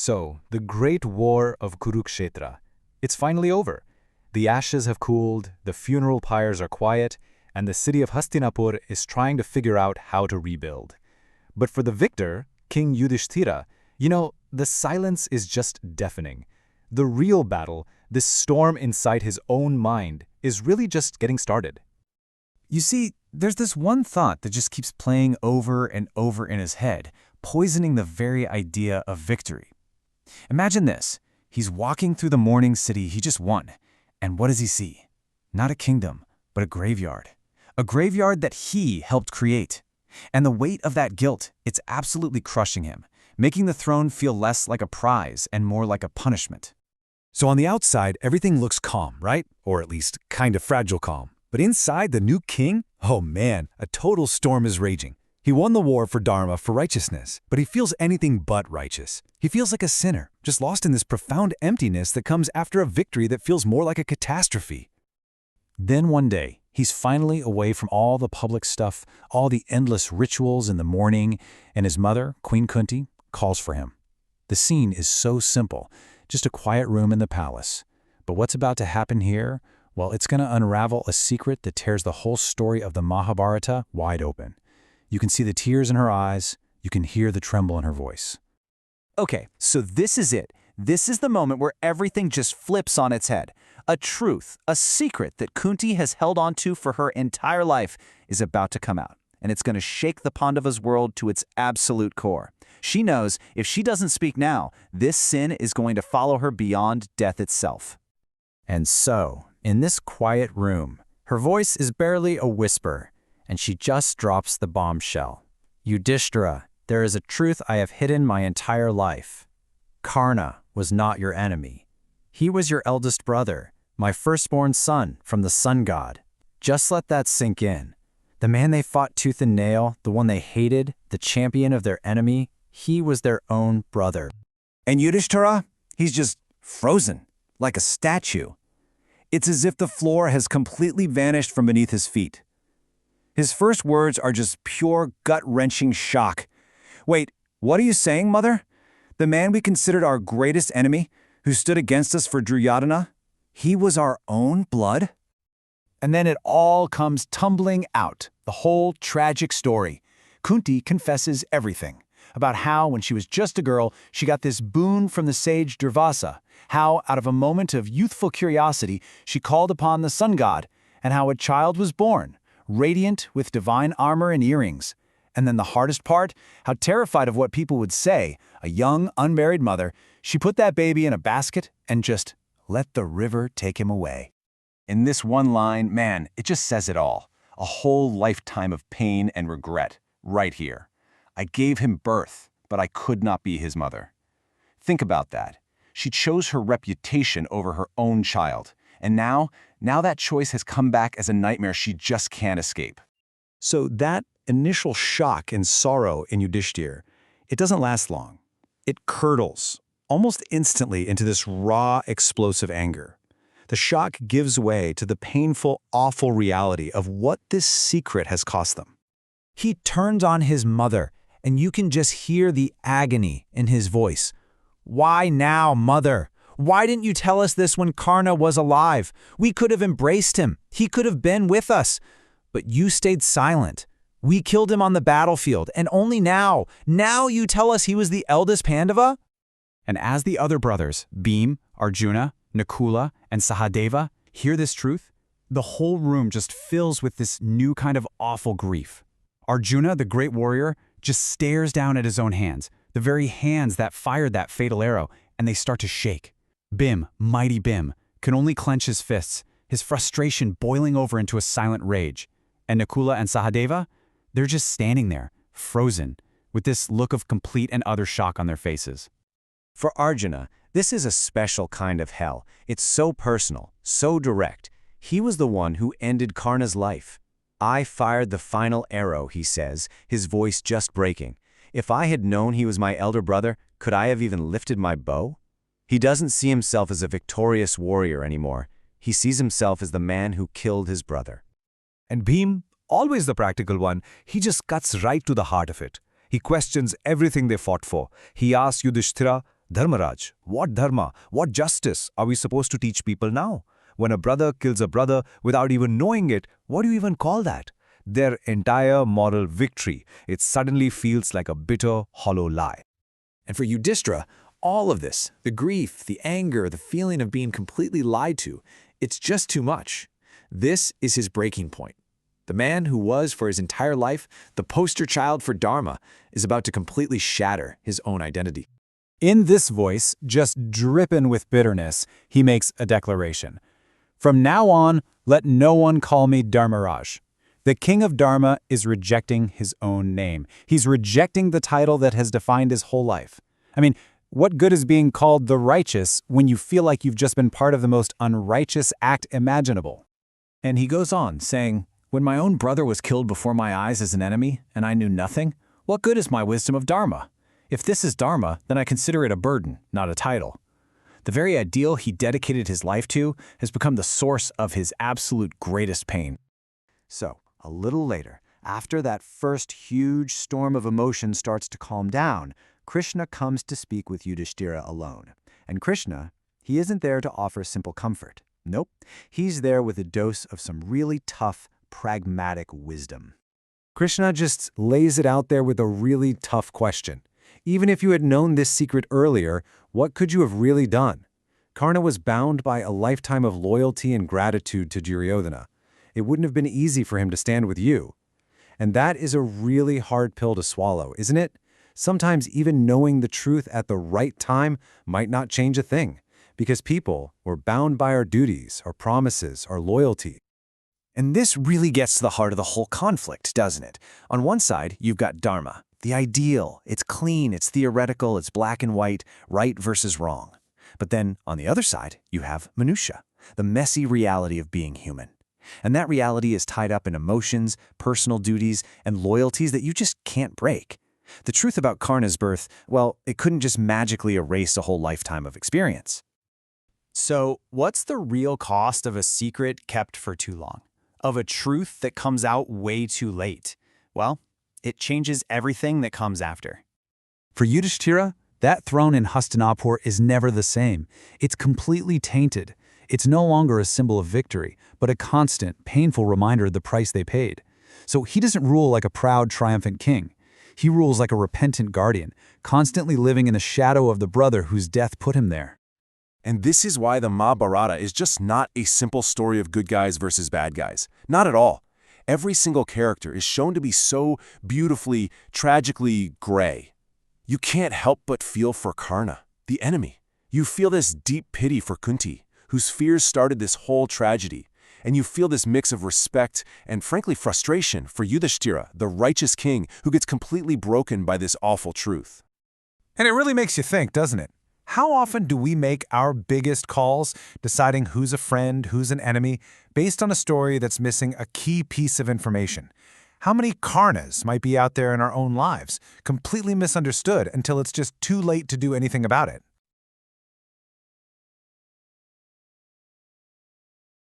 So, the great war of Kurukshetra. It's finally over. The ashes have cooled, the funeral pyres are quiet, and the city of Hastinapur is trying to figure out how to rebuild. But for the victor, King Yudhishthira, the silence is just deafening. The real battle, this storm inside his own mind, is really just getting started. You see, there's this one thought that just keeps playing over and over in his head, poisoning the very idea of victory. Imagine this. He's walking through the morning city he just won, and what does he see? Not a kingdom, but a graveyard. A graveyard that he helped create. And the weight of that guilt, it's absolutely crushing him, making the throne feel less like a prize and more like a punishment. So on the outside, everything looks calm, right? Or at least kind of fragile calm. But inside the new king, oh man, a total storm is raging. He won the war for Dharma, for righteousness, but he feels anything but righteous. He feels like a sinner, just lost in this profound emptiness that comes after a victory that feels more like a catastrophe. Then one day, he's finally away from all the public stuff, all the endless rituals in the morning, and his mother, Queen Kunti, calls for him. The scene is so simple, just a quiet room in the palace. But what's about to happen here? Well, it's going to unravel a secret that tears the whole story of the Mahabharata wide open. You can see the tears in her eyes, you can hear the tremble in her voice. Okay, so this is it. This is the moment where everything just flips on its head. A truth, a secret that Kunti has held on to for her entire life is about to come out, and it's going to shake the Pandavas' world to its absolute core. She knows if she doesn't speak now, this sin is going to follow her beyond death itself. And so, in this quiet room, her voice is barely a whisper, and she just drops the bombshell. Yudhishthira, there is a truth I have hidden my entire life. Karna was not your enemy. He was your eldest brother, my firstborn son from the sun god. Just let that sink in. The man they fought tooth and nail, the one they hated, the champion of their enemy, he was their own brother. And Yudhishthira, he's just frozen, like a statue. It's as if the floor has completely vanished from beneath his feet. His first words are just pure gut-wrenching shock. Wait, what are you saying, Mother? The man we considered our greatest enemy, who stood against us for Duryodhana, he was our own blood? And then it all comes tumbling out, the whole tragic story. Kunti confesses everything about how, when she was just a girl, she got this boon from the sage Durvasa, how, out of a moment of youthful curiosity, she called upon the sun god, and how a child was born, radiant with divine armor and earrings. And then the hardest part, how terrified of what people would say, a young, unmarried mother, she put that baby in a basket and just let the river take him away. In this one line, man, it just says it all. A whole lifetime of pain and regret, right here. I gave him birth, but I could not be his mother. Think about that. She chose her reputation over her own child. And now that choice has come back as a nightmare she just can't escape. So that initial shock and sorrow in Yudhishthira, it doesn't last long. It curdles, almost instantly, into this raw, explosive anger. The shock gives way to the painful, awful reality of what this secret has cost them. He turns on his mother, and you can just hear the agony in his voice. Why now, mother? Why didn't you tell us this when Karna was alive? We could have embraced him. He could have been with us. But you stayed silent. We killed him on the battlefield, and only now you tell us he was the eldest Pandava? And as the other brothers, Bhima, Arjuna, Nakula, and Sahadeva, hear this truth, the whole room just fills with this new kind of awful grief. Arjuna, the great warrior, just stares down at his own hands, the very hands that fired that fatal arrow, and they start to shake. Bhima, mighty Bhima, can only clench his fists, his frustration boiling over into a silent rage. And Nakula and Sahadeva, they're just standing there, frozen, with this look of complete and utter shock on their faces. For Arjuna, this is a special kind of hell. It's so personal, so direct. He was the one who ended Karna's life. I fired the final arrow, he says, his voice just breaking. If I had known he was my elder brother, could I have even lifted my bow? He doesn't see himself as a victorious warrior anymore. He sees himself as the man who killed his brother. And Bhima, always the practical one, he just cuts right to the heart of it. He questions everything they fought for. He asks Yudhishthira, Dharma-Raj, what dharma, what justice are we supposed to teach people now? When a brother kills a brother without even knowing it, what do you even call that? Their entire moral victory, it suddenly feels like a bitter, hollow lie. And for Yudhishthira, all of this, the grief, the anger, the feeling of being completely lied to, it's just too much. This is his breaking point. The man who was, for his entire life, the poster child for Dharma, is about to completely shatter his own identity. In this voice, just dripping with bitterness, he makes a declaration. From now on, let no one call me Dharma-Raj. The king of Dharma is rejecting his own name. He's rejecting the title that has defined his whole life. I mean, what good is being called the righteous when you feel like you've just been part of the most unrighteous act imaginable? And he goes on, saying, when my own brother was killed before my eyes as an enemy, and I knew nothing, what good is my wisdom of Dharma? If this is Dharma, then I consider it a burden, not a title. The very ideal he dedicated his life to has become the source of his absolute greatest pain. So, a little later, after that first huge storm of emotion starts to calm down, Krishna comes to speak with Yudhishthira alone. And Krishna, he isn't there to offer simple comfort. Nope, he's there with a dose of some really tough, pragmatic wisdom. Krishna just lays it out there with a really tough question. Even if you had known this secret earlier, what could you have really done? Karna was bound by a lifetime of loyalty and gratitude to Duryodhana. It wouldn't have been easy for him to stand with you. And that is a really hard pill to swallow, isn't it? Sometimes even knowing the truth at the right time might not change a thing, because people were bound by our duties, our promises, our loyalty. And this really gets to the heart of the whole conflict, doesn't it? On one side, you've got Dharma, the ideal. It's clean, it's theoretical, it's black and white, right versus wrong. But then, on the other side, you have Manusha, the messy reality of being human. And that reality is tied up in emotions, personal duties, and loyalties that you just can't break. The truth about Karna's birth, well, it couldn't just magically erase a whole lifetime of experience. So, what's the real cost of a secret kept for too long? Of a truth that comes out way too late? Well, it changes everything that comes after. For Yudhishthira, that throne in Hastinapur is never the same. It's completely tainted. It's no longer a symbol of victory, but a constant, painful reminder of the price they paid. So he doesn't rule like a proud, triumphant king. He rules like a repentant guardian, constantly living in the shadow of the brother whose death put him there. And this is why the Mahabharata is just not a simple story of good guys versus bad guys. Not at all. Every single character is shown to be so beautifully, tragically gray. You can't help but feel for Karna, the enemy. You feel this deep pity for Kunti, whose fears started this whole tragedy. And you feel this mix of respect and, frankly, frustration for Yudhishthira, the righteous king who gets completely broken by this awful truth. And it really makes you think, doesn't it? How often do we make our biggest calls, deciding who's a friend, who's an enemy, based on a story that's missing a key piece of information? How many Karnas might be out there in our own lives, completely misunderstood until it's just too late to do anything about it?